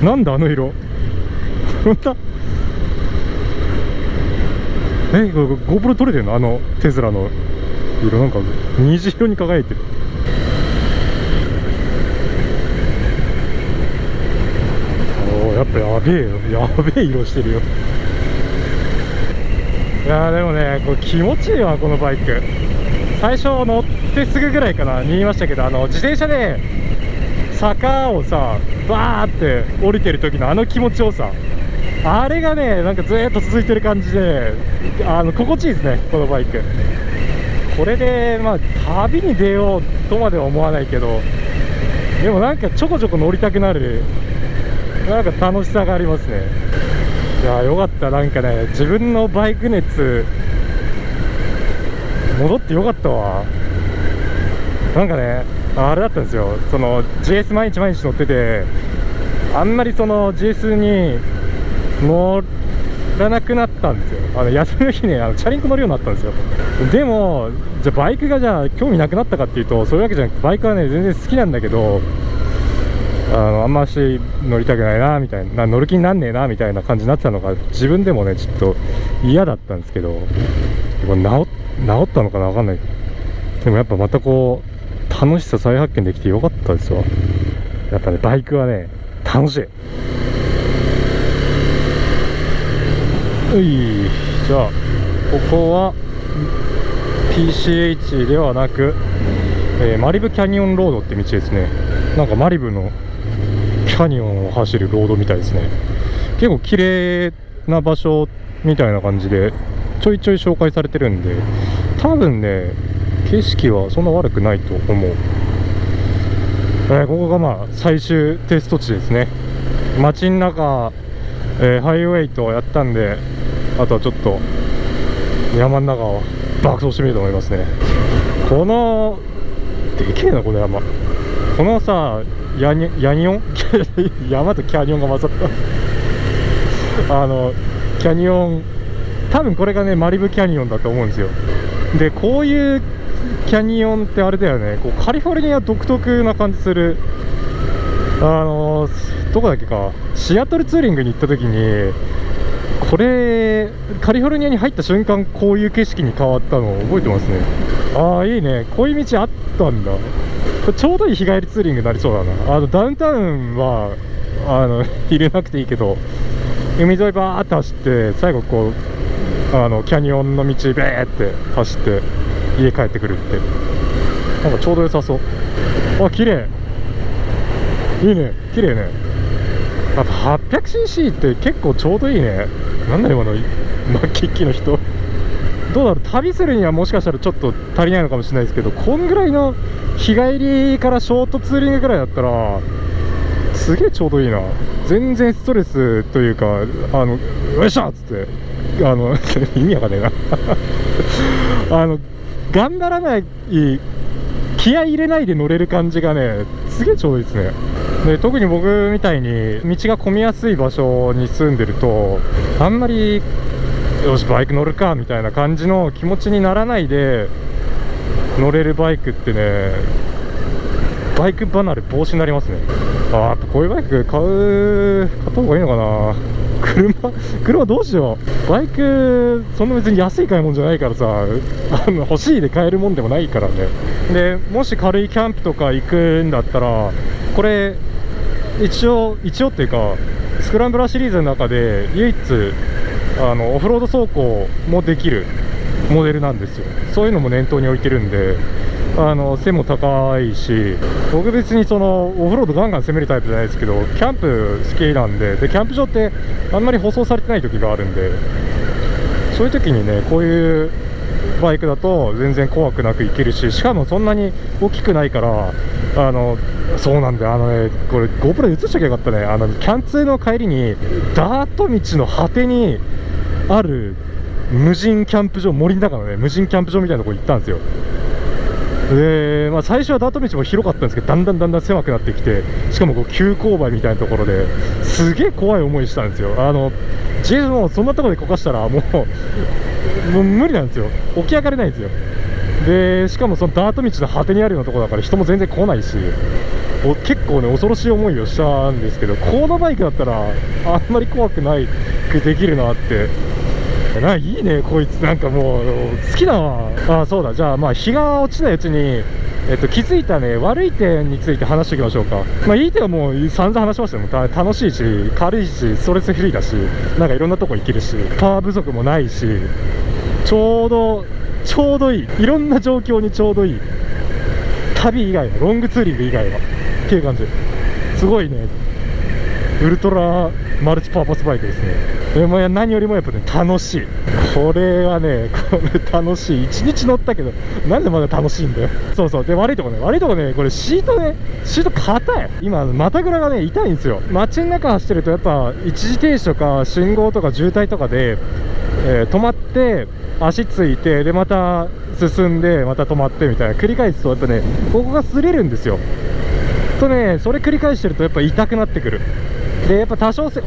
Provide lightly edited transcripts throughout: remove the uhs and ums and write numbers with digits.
なんだあの色本当GoPro 撮れてるの？あのテスラの色なんか虹色に輝いてる。おー、やっぱやべえよ、やべえ色してるよ。いやーでもね、これ気持ちいいわこのバイク。最初乗ってすぐぐらいかなに言いましたけど、自転車で坂をさバーって降りてる時のあの気持ちよさ、あれがねなんかずーっと続いてる感じで、心地いいですねこのバイク。これでまあ旅に出ようとまでは思わないけど、でもなんかちょこちょこ乗りたくなるなんか楽しさがありますね。いやーよかった。なんかね、自分のバイク熱戻ってよかったわ。なんかね、あれだったんですよ、その GS 毎日乗ってて、あんまりその GS に乗らなくなったんですよ。休みの日ね、チャリンコ乗るようになったんですよ。でもじゃあバイクがじゃあ興味なくなったかっていうと、そういうわけじゃなくて、バイクはね全然好きなんだけど、あんまし乗りたくないなみたいな、乗る気になんねえなみたいな感じになってたのが、自分でもねちょっと嫌だったんですけど、治ったのかな、分かんない。でもやっぱまたこう楽しさ再発見できてよかったですわ。やっぱねバイクはね楽しい。じゃあここは PCH ではなく、マリブキャニオンロードって道ですね。なんかマリブのキャニオンを走るロードみたいですね。結構綺麗な場所みたいな感じでちょいちょい紹介されてるんで、多分ね景色はそんな悪くないと思う。ここがまあ最終テスト地ですね。街の中、ハイウェイとやったんで、あとはちょっと山の中を爆走してみると思いますね。このでけえなこの山。このさヤニオン山とキャニオンが混ざったキャニオン、多分これがねマリブキャニオンだと思うんですよ。でこういうキャニオンってあれだよね、こうカリフォルニア独特な感じする。どこだっけか、シアトルツーリングに行った時に、これカリフォルニアに入った瞬間こういう景色に変わったのを覚えてますね。ああいいね、こういう道あったんだ。これちょうどいい日帰りツーリングになりそうだな。ダウンタウンは入れなくていいけど、海沿いバーって走って最後こうキャニオンの道ベーって走って家帰ってくるって、なんかちょうど良さそう。あ、綺麗、いいね、綺麗ね。やっぱ 800cc って結構ちょうどいいね。なんだ今の末期の人どうだろう、旅するにはもしかしたらちょっと足りないのかもしれないですけど、こんぐらいの日帰りからショートツーリングぐらいだったらすげえちょうどいいな。全然ストレスというか、よっしゃっつって意味わかんないな頑張らない、気合い入れないで乗れる感じがねすげえちょうどいいですね。で特に僕みたいに道が混みやすい場所に住んでると、あんまりよしバイク乗るかみたいな感じの気持ちにならないで乗れるバイクってね、バイク離れ防止になりますね。やっぱこういうバイク買った方がいいのかな。車どうしよう。バイクそんな別に安い買い物じゃないからさ、欲しいで買えるもんでもないからね。でもし軽いキャンプとか行くんだったら、これ一応っていうかスクランブラーシリーズの中で唯一オフロード走行もできるモデルなんですよ。そういうのも念頭に置いてるんで、背も高いし、僕別にそのオフロードガンガン攻めるタイプじゃないですけど、キャンプ好きなんで、キャンプ場ってあんまり舗装されてない時があるんで、そういう時にねこういうバイクだと全然怖くなく行けるし、しかもそんなに大きくないから、そうなんだよ。これ GoPro で映しときゃよかったね。キャンツーの帰りにダート道の果てにある無人キャンプ場、森の中のね無人キャンプ場みたいなとこ行ったんですよ。で、最初はダート道も広かったんですけど、だんだん狭くなってきて、しかもこう急勾配みたいなところですげえ怖い思いしたんですよ。GS もそんなところでこかしたらもう無理なんですよ。起き上がれないんですよ。でしかもそのダート道の果てにあるようなところだから人も全然来ないし、結構ね恐ろしい思いをしたんですけど、このバイクだったらあんまり怖くないくできるなって。いいねこいつ、なんかもう好きだわ。あ、そうだ、じゃあまあ日が落ちないうちに気づいたね悪い点について話しておきましょうか。まあいい点はもう散々話しましたよ。もう楽しいし軽いしストレスフリーだし、なんかいろんなとこ行けるしパワー不足もないし、ちょうどいい、いろんな状況にちょうどいい。旅以外は、ロングツーリング以外はっていう感じ。すごいねウルトラマルチパーパスバイクですね。でも何よりもやっぱね楽しい。これはね楽しい。1日乗ったけどなんでまだ楽しいんだよ。そうそう。で悪いとこねこれシート硬い。今またぐらがね痛いんですよ。街の中走ってるとやっぱ一時停止とか信号とか渋滞とかで、止まって足ついて、でまた進んでまた止まってみたいな繰り返すとやっぱねここが擦れるんですよ。とねそれ繰り返してるとやっぱ痛くなってくる。でやっぱ多少背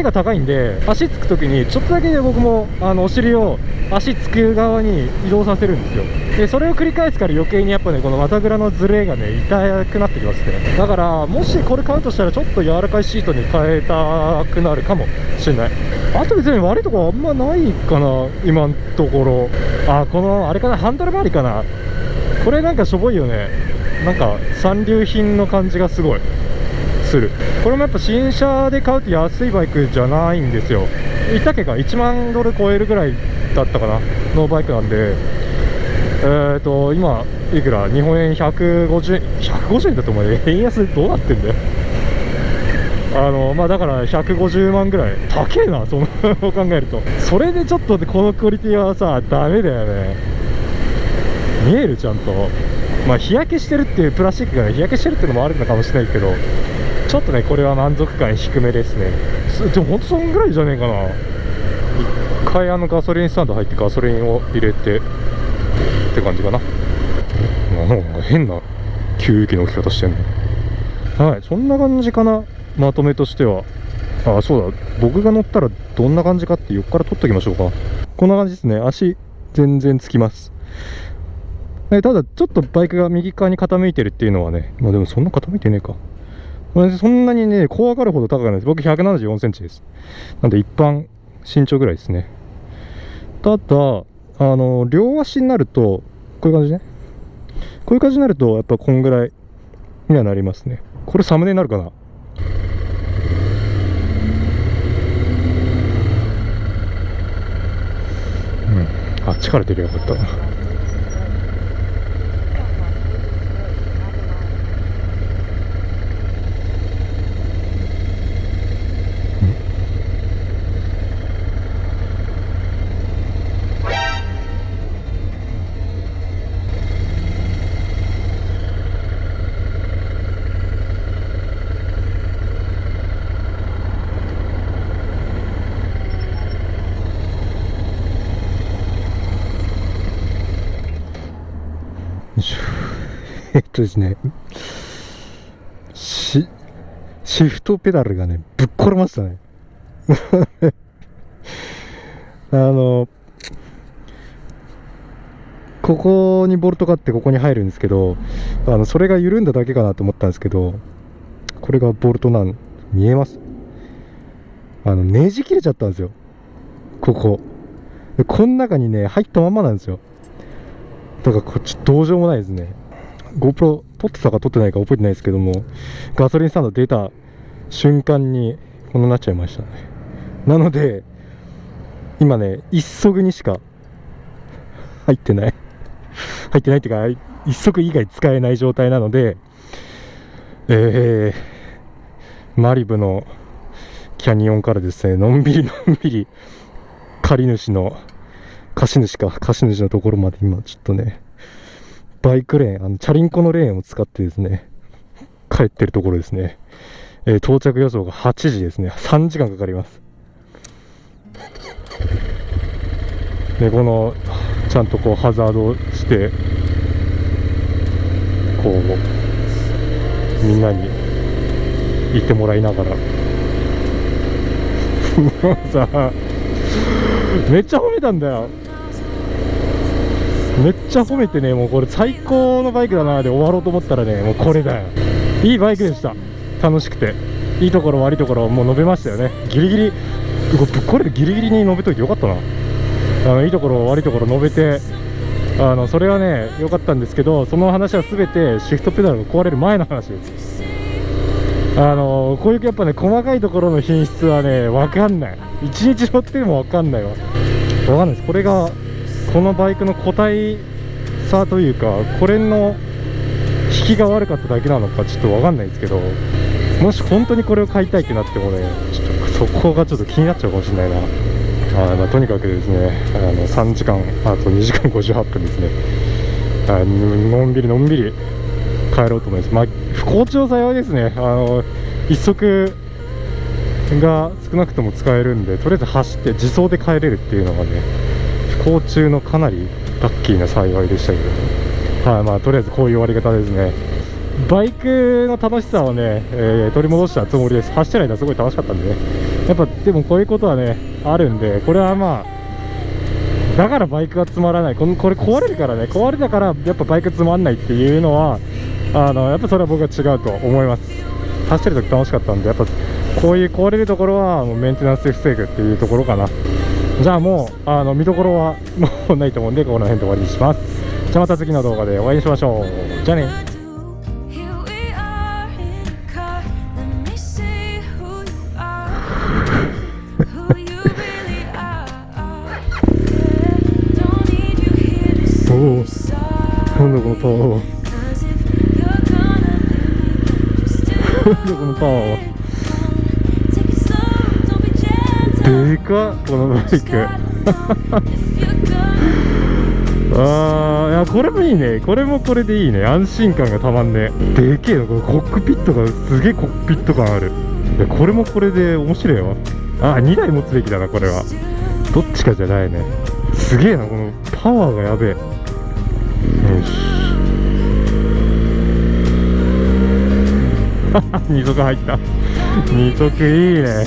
が高いんで、足つく時にちょっとだけで僕もお尻を足つく側に移動させるんですよ。でそれを繰り返すから余計にやっぱねこの股ぐらのズレがね痛くなってきますね。だからもしこれ買うとしたらちょっと柔らかいシートに変えたくなるかもしれない。あと別に悪いとこあんまないかな今のところ。このあれかな、ハンドル周りかな。これなんかしょぼいよね。なんか三流品の感じがすごいする。これもやっぱ新車で買うと安いバイクじゃないんですよ。言ったっけか1万ドル超えるぐらいだったかなのバイクなんで、今いくら日本円150円だと思うね。円安どうなってんだよ。まあだから150万ぐらい高えな、そのを考えると。それでちょっとこのクオリティはさダメだよね。見えるちゃんと。まあ日焼けしてるっていう、プラスチックがね日焼けしてるっていうのもあるのかもしれないけど、ちょっとねこれは満足感低めですね。でもほんとそんぐらいじゃねえかな。一回ガソリンスタンド入ってガソリンを入れてって感じかな。なんか変な給油機の置き方してんの。はい、そんな感じかな、まとめとしては。そうだ、僕が乗ったらどんな感じかって横から撮っときましょうか。こんな感じですね。足全然つきます。ただちょっとバイクが右側に傾いてるっていうのはね、まあでもそんな傾いてねえか。そんなにね怖がるほど高くないです。僕174センチです。なんで一般身長ぐらいですね。ただ両足になるとこういう感じね。こういう感じになるとやっぱこんぐらいにはなりますね。これサムネになるかな。あっちから出ればよかったな。ですね、シフトペダルがねぶっ壊れましたね。ここにボルトがあってここに入るんですけど、それが緩んだだけかなと思ったんですけど、これがボルト見えます？ネジ切れちゃったんですよ。この中にね入ったままなんですよ。だからこっちどうしようもないですね。GoPro 撮ってたか撮ってないか覚えてないですけども、ガソリンスタンド出た瞬間にこんなになっちゃいましたね。なので今ね一足にしか入ってないっていうか一足以外使えない状態なので、マリブのキャニオンからですねのんびり貸主のところまで今ちょっとねバイクレーンチャリンコのレーンを使ってですね帰ってるところですね。到着予想が8時ですね。3時間かかります。でこのちゃんとこうハザードしてこうみんなにいてもらいながらさめっちゃ褒めたんだよ。めっちゃ褒めてね、もうこれ最高のバイクだなで終わろうと思ったらね、もうこれだよ。いいバイクでした。楽しくて、いいところ悪いところもう述べましたよね。ギリギリぶっ壊れてギリギリに述べといてよかったな。いいところ悪いところ述べて、それはね良かったんですけど、その話は全てシフトペダルが壊れる前の話です。こういうやっぱね細かいところの品質はね分かんない。一日乗っても分かんないわ。分かんないです。これがこのバイクの個体差というか、これの引きが悪かっただけなのかちょっと分かんないですけど、もし本当にこれを買いたいってなってもね、ちょっとそこがちょっと気になっちゃうかもしれないな。とにかくですね、3時間あと2時間58分ですね。のんびりのんびり帰ろうと思います。不幸中幸いですね。一足が少なくとも使えるんで、とりあえず走って自走で帰れるっていうのがね、不幸中のかなりラッキーな幸いでしたけど、とりあえずこういう終わり方ですね。バイクの楽しさをね、取り戻したつもりです。走ってる間すごい楽しかったんでね。やっぱでもこういうことはねあるんで、これはだからバイクがつまらない。これ壊れるからね、壊れたからやっぱバイクつまんないっていうのはやっぱそれは僕は違うと思います。走ってる時楽しかったんで、やっぱこういう壊れるところはもうメンテナンスで防ぐっていうところかな。じゃあもう見どころはもうないと思うんで、この辺で終わりにします。じゃあまた次の動画でお会いしましょう。じゃあね。なんだこのタワーは。なんだこのタワーは。でかっこのバイク。いやこれもいいね。これもこれでいいね。安心感がたまんねえ。でけえな。このコックピットがすげえコックピット感ある。いやこれもこれで面白いわ。2台持つべきだなこれは。どっちかじゃないね。すげえな、このパワーがやべえ。よし。2足入った。2足いいね。